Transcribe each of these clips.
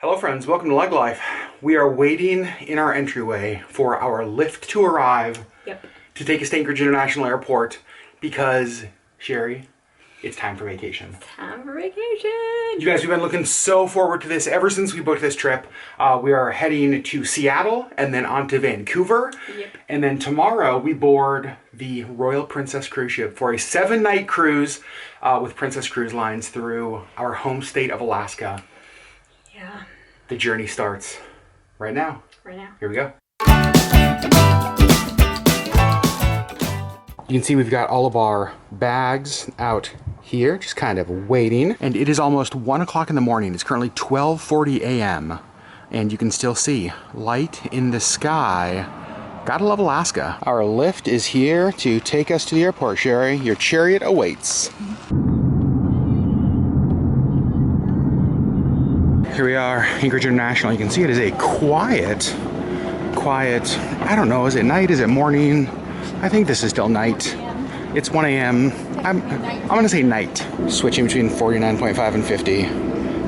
Hello friends, welcome to LeggLife. We are waiting in our entryway for our lift to arrive to take us to Anchorage International Airport because, Sherry, it's time for vacation. Time for vacation! You guys, we've been looking so forward to this ever since we booked this trip. We are heading to Seattle and then on to Vancouver. And then tomorrow we board the Royal Princess cruise ship for a 7-night cruise with Princess Cruise Lines through our home state of Alaska. Yeah. The journey starts right now. Here we go. You can see we've got all of our bags out here, just kind of waiting. And it is almost 1 o'clock in the morning. It's currently 12:40 a.m. And you can still see light in the sky. Gotta love Alaska. Our lift is here to take us to the airport, Sherri. Your chariot awaits. Here we are, Anchorage International. You can see it is a quiet, I don't know, is it night, is it morning? I think this is still night. It's 1 a.m. I'm gonna say night. Switching between 49.5 and 50.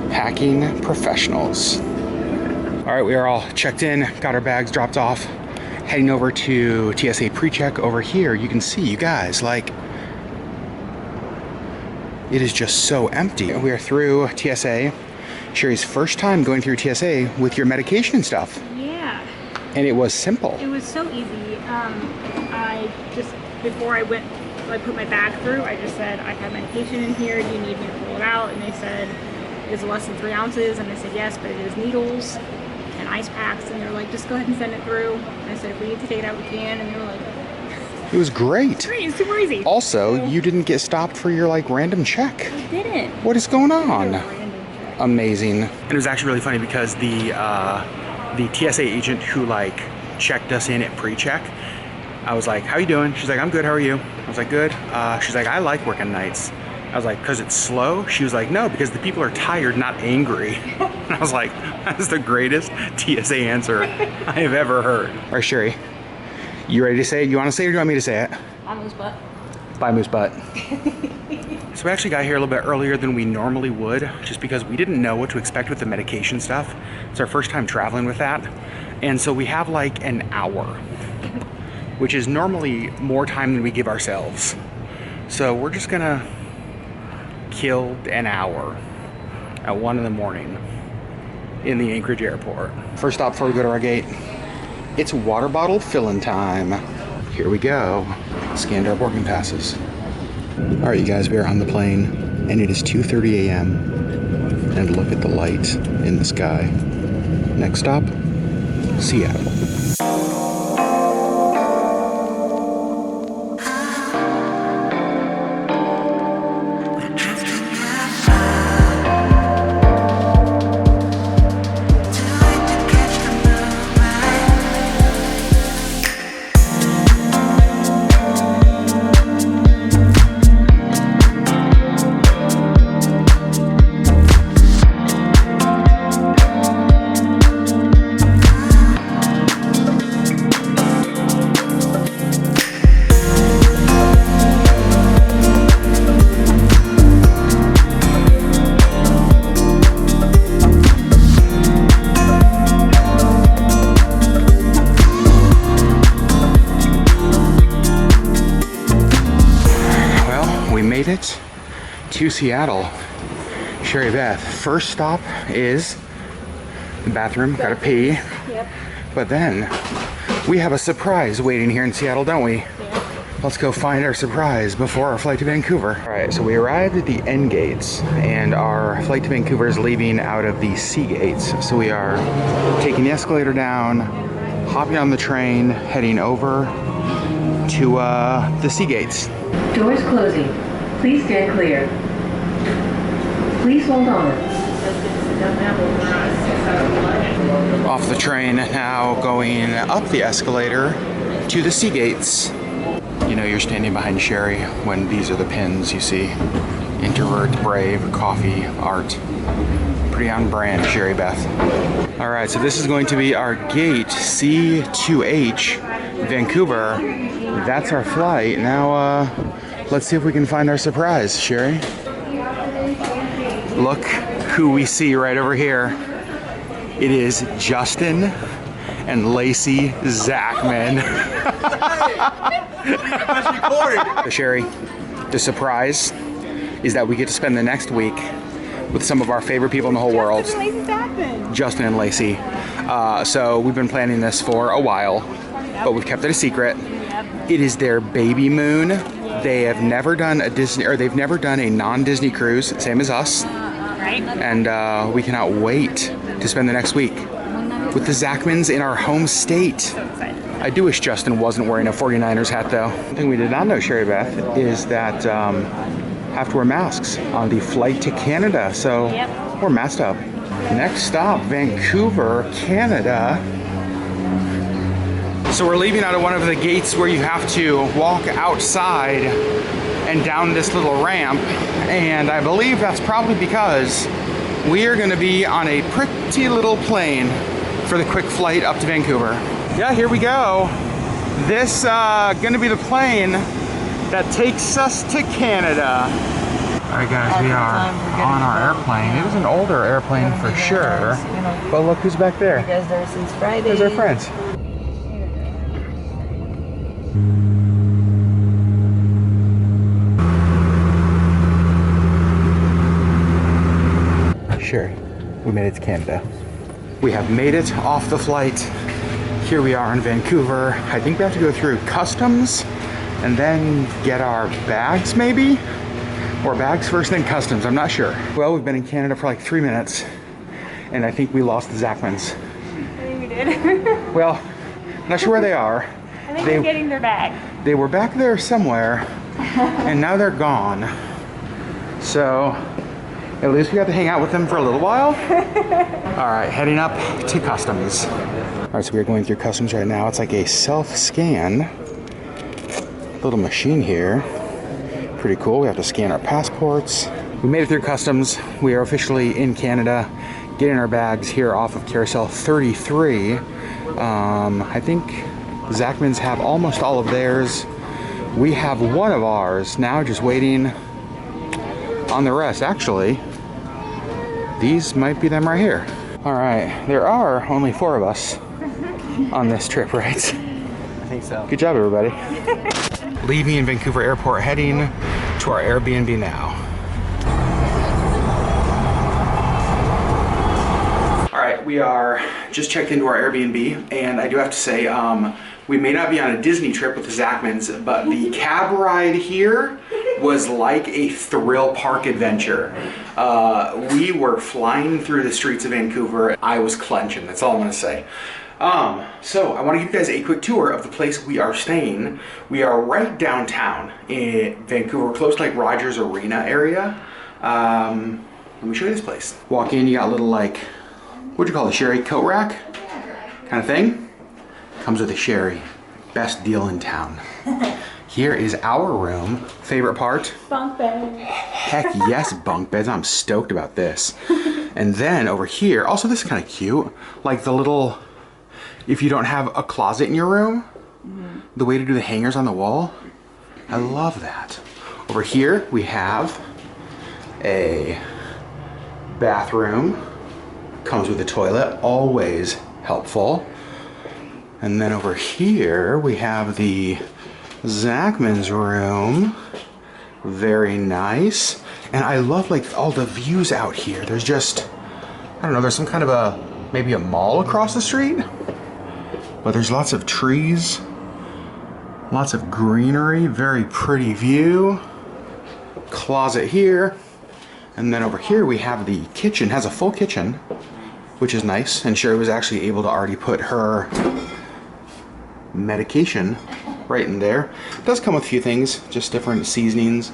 Packing professionals. All right, we are all checked in, got our bags dropped off, heading over to TSA pre-check over here. You can see, you guys, like, it is just so empty. We are through TSA. Sherri's first time going through TSA with your medication and stuff. Yeah. And it was simple. It was so easy. I just, before I put my bag through, I just said, I have medication in here, do you need me to pull it out? And they said, is it less than 3 ounces? And I said, yes, but it is needles and ice packs. And they're like, just go ahead and send it through. And I said, if we need to take it out, we can. And they were like, it was great. great, it's super easy. Also, you didn't get stopped for your like random check. I didn't. What is going on? Amazing. And it was actually really funny because the TSA agent who like checked us in at pre-check, I was like, how you doing? She's like, I'm good, how are you? I was like, good. She's like, I like working nights. I was like, because it's slow? She was like, no, because the people are tired, not angry. And I was like, that's the greatest TSA answer I have ever heard. All right, Sherri, you ready to say it? You want to say it or do you want me to say it? Bye, Moose Butt. Bye, Moose Butt. So we actually got here a little bit earlier than we normally would, just because we didn't know what to expect with the medication stuff. It's our first time traveling with that. And so we have like an hour, which is normally more time than we give ourselves. So we're just gonna kill an hour at 1 in the morning in the Anchorage airport. First stop before we go to our gate, it's water bottle filling time. Here we go. Scanned our boarding passes. All right, you guys, we are on the plane, and it is 2:30 a.m. And look at the light in the sky. Next stop, Seattle. It to Seattle. Sherri Beth, first stop is the bathroom, gotta pee. Yep. But then we have a surprise waiting here in Seattle, don't we? Yeah. Let's go find our surprise before our flight to Vancouver. All right, so we arrived at the end gates and our flight to Vancouver is leaving out of the C gates. So we are taking the escalator down, hopping on the train, heading over to the C gates. Doors closing. Please stand clear. Please hold on. Off the train, now going up the escalator to the C gates. You know you're standing behind Sherri when these are the pins you see. Introvert, brave, coffee, art. Pretty on brand, Sherri Beth. All right, so this is going to be our gate, C2H, Vancouver. That's our flight. Now, let's see if we can find our surprise, Sherri. Look who we see right over here. It is Justin and Lacey Zachman. So Sherri, the surprise is that we get to spend the next week with some of our favorite people in the whole world. Justin and Lacey. So we've been planning this for a while, but we've kept it a secret. It is their baby moon. They have never done a Disney, or they've never done a non-Disney cruise, same as us. Right? And we cannot wait to spend the next week with the Zachmans in our home state. So excited. I do wish Justin wasn't wearing a 49ers hat though. One thing we did not know, Sherri Beth, is that have to wear masks on the flight to Canada. So we're masked up. Next stop, Vancouver, Canada. So we're leaving out of one of the gates where you have to walk outside and down this little ramp. And I believe that's probably because we are gonna be on a pretty little plane for the quick flight up to Vancouver. Yeah, here we go. This gonna be the plane that takes us to Canada. All right guys, we are on our airplane. It is an older airplane for sure, but look who's back there. You guys there since Friday. There's our friends. Sherri, we made it to Canada. We have made it off the flight. Here we are in Vancouver. I think we have to go through customs and then get our bags maybe? Or bags first, then customs, I'm not sure. Well, we've been in Canada for like 3 minutes and I think we lost the Zachmans. I think we did. Well, I'm not sure where they are. I think they're getting their bag. They were back there somewhere and now they're gone. So at least we got to hang out with them for a little while. All right, heading up to customs. All right, so we're going through customs right now. It's like a self-scan little machine here. Pretty cool. We have to scan our passports. We made it through customs. We are officially in Canada, getting our bags here off of carousel 33. I think Zachmans have almost all of theirs. We have one of ours now, just waiting on the rest. Actually, these might be them right here. All right, there are only 4 of us on this trip, right? I think so. Good job, everybody. Leaving in Vancouver Airport, heading to our Airbnb now. All right, we are just checked into our Airbnb, and I do have to say, we may not be on a Disney trip with the Zachmans, but the cab ride here was like a thrill park adventure. We were flying through the streets of Vancouver. I was clenching, that's all I'm gonna say. So I want to give you guys a quick tour of the place we are staying. We are right downtown in Vancouver, close to like Rogers Arena area. Let me show you this place. Walk in, you got a little like, what'd you call it, Sherri? Coat rack kind of thing. Comes with a Sherri. Best deal in town. Here is our room. Favorite part? Bunk bed. Heck yes, bunk beds. I'm stoked about this. And then over here, also this is kind of cute. Like the little, if you don't have a closet in your room, the way to do the hangers on the wall. I love that. Over here, we have a bathroom. Comes with a toilet, always helpful. And then over here, we have the Zachman's room. Very nice. And I love like all the views out here. There's just, I don't know, there's some kind of a, maybe a mall across the street, but there's lots of trees, lots of greenery, very pretty view. Closet here. And then over here we have the kitchen, has a full kitchen, which is nice. And Sherri was actually able to already put her medication right in there. It does come with a few things, just different seasonings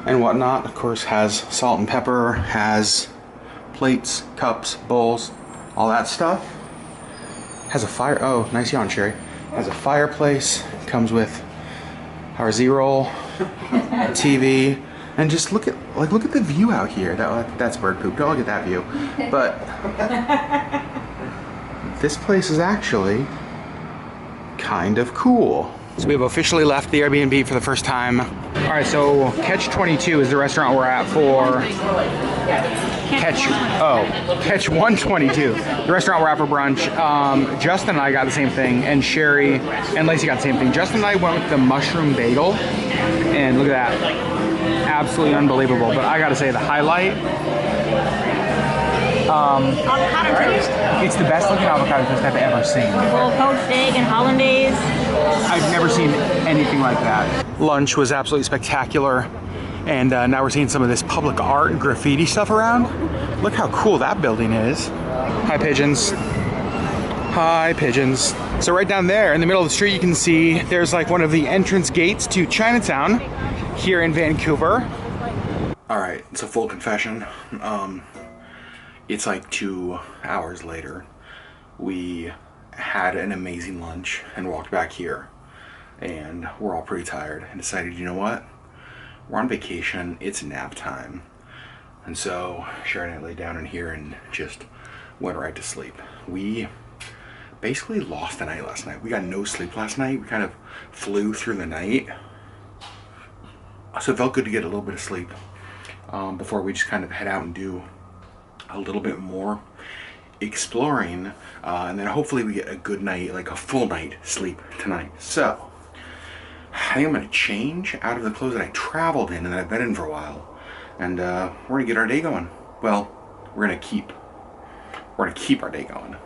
and whatnot. Of course, has salt and pepper, has plates, cups, bowls, all that stuff. Has a fire, oh, nice yawn, Sherri. Has a fireplace, comes with our Z-roll, TV, and just look at the view out here. That's bird poop, don't look at that view. But this place is actually kind of cool. So we have officially left the Airbnb for the first time. All right, so Catch 22 is the restaurant we're at for Catch 122. The restaurant we're at for brunch. Justin and I got the same thing, and Sherri and Lacey got the same thing. Justin and I went with the mushroom bagel, and look at that. Absolutely unbelievable. But I gotta say, the highlight, Avocado toast. it's the best looking avocado toast I've ever seen. Full poached egg and hollandaise. I've never seen anything like that. Lunch was absolutely spectacular. And now we're seeing some of this public art and graffiti stuff around. Look how cool that building is. Hi, pigeons. Hi, pigeons. So right down there in the middle of the street, you can see there's like one of the entrance gates to Chinatown here in Vancouver. All right, it's a full confession. It's like 2 hours later. We had an amazing lunch and walked back here. And we're all pretty tired and decided, you know what? We're on vacation, it's nap time. And so Sherri and I laid down in here and just went right to sleep. We basically lost the night last night. We got no sleep last night. We kind of flew through the night. So it felt good to get a little bit of sleep before we just kind of head out and do a little bit more exploring. And then hopefully we get a good night, like a full night sleep tonight. So I think I'm gonna change out of the clothes that I traveled in and that I've been in for a while. And we're gonna get our day going. Well, we're gonna keep our day going.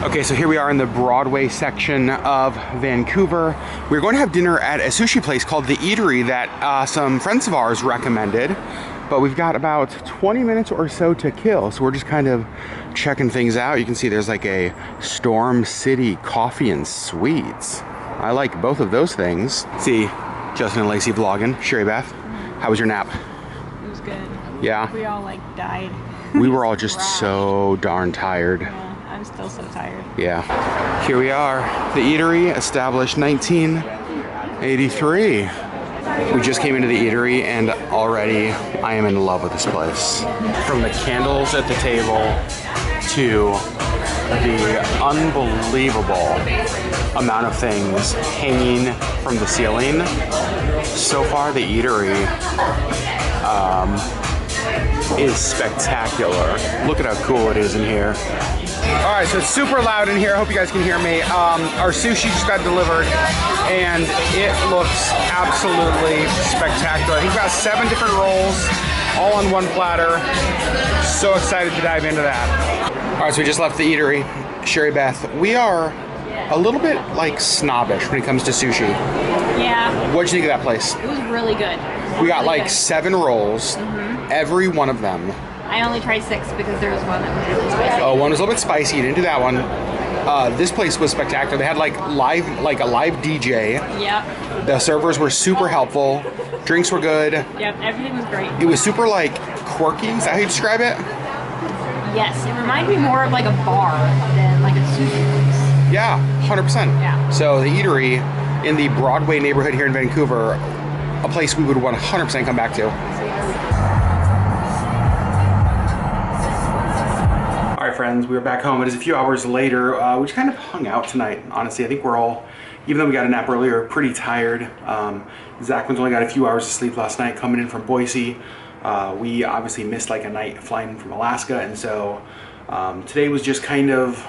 Okay, so here we are in the Broadway section of Vancouver. We're going to have dinner at a sushi place called the Eatery that some friends of ours recommended. But we've got about 20 minutes or so to kill, so we're just kind of checking things out. You can see there's like a Storm City Coffee and Sweets. I like both of those things. See, Justin and Lacey vlogging. Sherri Beth, how was your nap? It was good. Yeah? We all like died. We were all just so darn tired. Yeah, I'm still so tired. Yeah. Here we are, the Eatery, established 1983. We just came into the Eatery and already I am in love with this place. From the candles at the table to the unbelievable amount of things hanging from the ceiling. So far the Eatery is spectacular. Look at how cool it is in here. All right, so it's super loud in here. I hope you guys can hear me. Our sushi just got delivered and it looks absolutely spectacular. He's got 7 different rolls, all on one platter. So excited to dive into that. All right, so we just left the Eatery. Sherri Beth, we are a little bit like snobbish when it comes to sushi. Yeah. What'd you think of that place? It was really good. We got like 7 rolls, every one of them. I only tried 6 because there was one that was really spicy. Oh, one was a little bit spicy. You didn't do that one. This place was spectacular. They had like a live DJ. Yep. The servers were super helpful. Drinks were good. Yep, everything was great. It was super like quirky. Is that how you describe it? Yes, it reminded me more of like a bar than like a sushi place. Yeah, 100%. Yeah. So the Eatery in the Broadway neighborhood here in Vancouver, a place we would 100% come back to. All right, friends, we are back home. It is a few hours later. We just kind of hung out tonight, honestly. I think we're all, even though we got a nap earlier, pretty tired. Zachman's only got a few hours of sleep last night coming in from Boise. We obviously missed like a night flying in from Alaska, and so today was just kind of,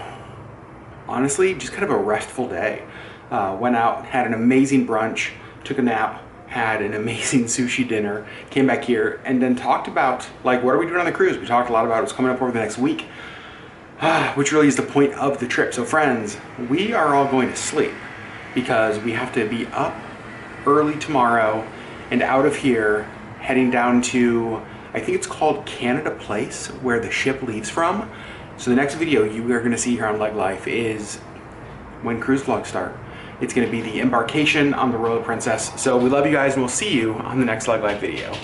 honestly, just kind of a restful day. Went out, had an amazing brunch, took a nap, had an amazing sushi dinner, came back here, and then talked about, like, what are we doing on the cruise? We talked a lot about what's coming up over the next week, which really is the point of the trip. So friends, we are all going to sleep because we have to be up early tomorrow and out of here, heading down to, I think it's called Canada Place, where the ship leaves from. So the next video you are gonna see here on LeggLife is when cruise vlogs start. It's gonna be the embarkation on the Royal Princess. So we love you guys and we'll see you on the next LeggLife video.